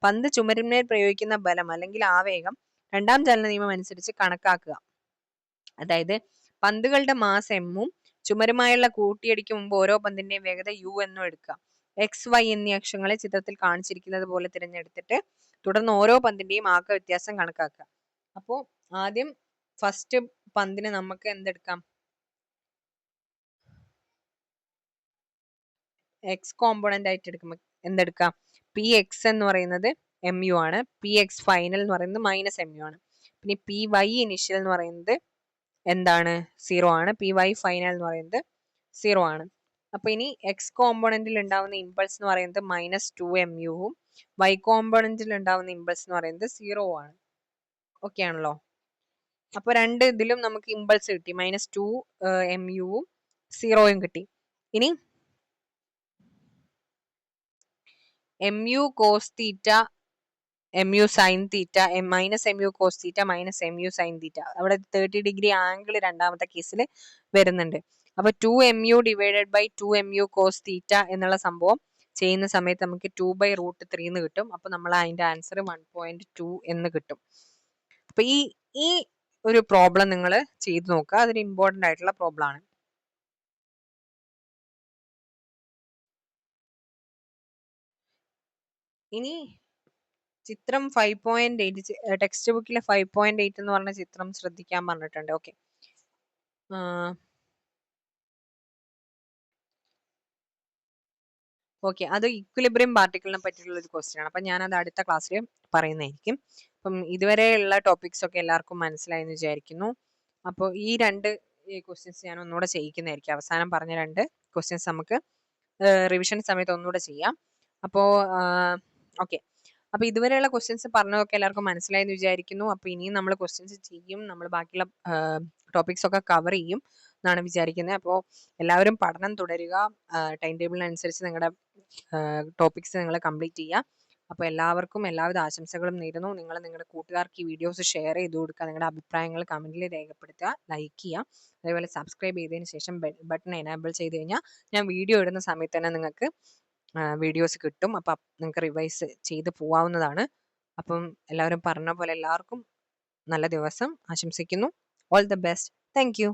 പന്ത് ചുമരിന്മേൽ പ്രയോഗിക്കുന്ന ബലം അല്ലെങ്കിൽ ആവേഗം രണ്ടാം ചലന നിയമം അനുസരിച്ച് കണക്കാക്കുക. അതായത് പന്തുകളുടെ മാസ് എമ്മും ചുമരുമായുള്ള കൂട്ടിയടിക്ക് മുമ്പ് ഓരോ പന്തിന്റെയും വേഗത യു എന്നും എടുക്കുക. എക്സ് വൈ എന്നീ അക്ഷങ്ങളെ ചിത്രത്തിൽ കാണിച്ചിരിക്കുന്നത് പോലെ തിരഞ്ഞെടുത്തിട്ട് തുടർന്ന് ഓരോ പന്തിന്റെയും ആക്ക വ്യത്യാസം കണക്കാക്കുക. അപ്പോൾ ആദ്യം ഫസ്റ്റ് പന്തിന് നമുക്ക് എന്തെടുക്കാം? എക്സ് കോമ്പോണന്റ് ആയിട്ട് എടുക്കുമ്പോൾ എന്തെടുക്കാം? പി എക്സ് എന്ന് പറയുന്നത് എം യു ആണ്. പി എക്സ് ഫൈനൽ എന്ന് പറയുന്നത് മൈനസ് എം യു ആണ്. പിന്നെ പി വൈ ഇനിഷ്യൽ എന്ന് പറയുന്നത് എന്താണ്? 0 ആണ്. പി വൈ ഫൈനൽ എന്ന് പറയുന്നത് 0 ആണ്. അപ്പൊ ഇനി എക്സ് കോമ്പോണന്റിൽ ഉണ്ടാവുന്ന ഇമ്പൾസ് എന്ന് പറയുന്നത് -2 mu-ഉം വൈ കോമ്പോണന്റിൽ ഉണ്ടാവുന്ന ഇമ്പൾസ് എന്ന് പറയുന്നത് 0 ആണ്. ഓക്കെ ആണല്ലോ. അപ്പൊ രണ്ട് ഇതിലും നമുക്ക് ഇമ്പൾസ് കിട്ടി. -2 mu-ഉം 0-ഉം കിട്ടി. ഇനി mu cos തീറ്റ mu sin തീറ്റ -mu cos തീറ്റ -mu sin തീറ്റ. അവിടെ 30 ഡിഗ്രി ആംഗിൾ രണ്ടാമത്തെ കേസിൽ വരുന്നുണ്ട്. അപ്പൊ 2 mu divided by 2 mu cos theta എന്നുള്ള സംഭവം ചെയ്യുന്ന സമയത്ത് നമുക്ക് 2/√3 എന്ന് കിട്ടും. അപ്പൊ നമ്മൾ അതിന്റെ ആൻസർ 1.2 എന്ന് കിട്ടും. അപ്പൊ ഈ ഒരു പ്രോബ്ലം നിങ്ങൾ ചെയ്തു നോക്കുക. അതൊരു ഇമ്പോർട്ടന്റ് ആയിട്ടുള്ള പ്രോബ്ലം ആണ്. ഇനി ചിത്രം 5.8 ടെക്സ്റ്റ് ബുക്കിലെ 5.8 എന്ന് പറഞ്ഞ ചിത്രം ശ്രദ്ധിക്കാൻ പറഞ്ഞിട്ടുണ്ട്. ഓക്കെ, ഓക്കെ, അത് ഇക്വിലിബ്രിയം പാർട്ടിക്കിളിനെ പറ്റിയുള്ള ഒരു ക്വസ്റ്റ്യൻ ആണ്. അപ്പം ഞാനത് അടുത്ത ക്ലാസ്സിൽ പറയുന്നതായിരിക്കും. അപ്പം ഇതുവരെയുള്ള ടോപ്പിക്സ് ഒക്കെ എല്ലാവർക്കും മനസ്സിലായെന്ന് വിചാരിക്കുന്നു. അപ്പോൾ ഈ 2 ക്വസ്റ്റ്യൻസ് ഞാൻ ഒന്നുകൂടെ ചെയ്യിക്കുന്നതായിരിക്കും. അവസാനം പറഞ്ഞ 2 ക്വസ്റ്റ്യൻസ് നമുക്ക് റിവിഷൻ സമയത്ത് ഒന്നുകൂടെ ചെയ്യാം. അപ്പോൾ ഓക്കെ, അപ്പോൾ ഇതുവരെയുള്ള ക്വസ്റ്റ്യൻസ് പറഞ്ഞതൊക്കെ എല്ലാവർക്കും മനസ്സിലായെന്ന് വിചാരിക്കുന്നു. അപ്പോൾ ഇനിയും നമ്മൾ ക്വസ്റ്റ്യൻസ് ചെയ്യും, നമ്മൾ ബാക്കിയുള്ള ടോപ്പിക്സ് ഒക്കെ കവർ ചെയ്യും എന്നാണ് വിചാരിക്കുന്നത്. അപ്പോൾ എല്ലാവരും പഠനം തുടരുക, ടൈം ടേബിളിനനുസരിച്ച് നിങ്ങളുടെ ടോപ്പിക്സ് നിങ്ങൾ കംപ്ലീറ്റ് ചെയ്യുക. അപ്പോൾ എല്ലാവർക്കും എല്ലാവിധ ആശംസകളും നേരുന്നു. നിങ്ങൾ നിങ്ങളുടെ കൂട്ടുകാർക്ക് ഈ വീഡിയോസ് ഷെയർ ചെയ്ത് കൊടുക്കുക, നിങ്ങളുടെ അഭിപ്രായങ്ങൾ കമൻറ്റിൽ രേഖപ്പെടുത്തുക, ലൈക്ക് ചെയ്യുക. അതേപോലെ സബ്സ്ക്രൈബ് ചെയ്തതിന് ശേഷം ബട്ടൺ എനേബിൾ ചെയ്ത് കഴിഞ്ഞാൽ ഞാൻ വീഡിയോ ഇടുന്ന സമയത്ത് തന്നെ നിങ്ങൾക്ക് വീഡിയോസ് കിട്ടും. അപ്പം നിങ്ങൾക്ക് റിവൈസ് ചെയ്ത് പോവാവുന്നതാണ്. അപ്പം എല്ലാവരും പറഞ്ഞ പോലെ എല്ലാവർക്കും നല്ല ദിവസം ആശംസിക്കുന്നു. All the best. Thank you.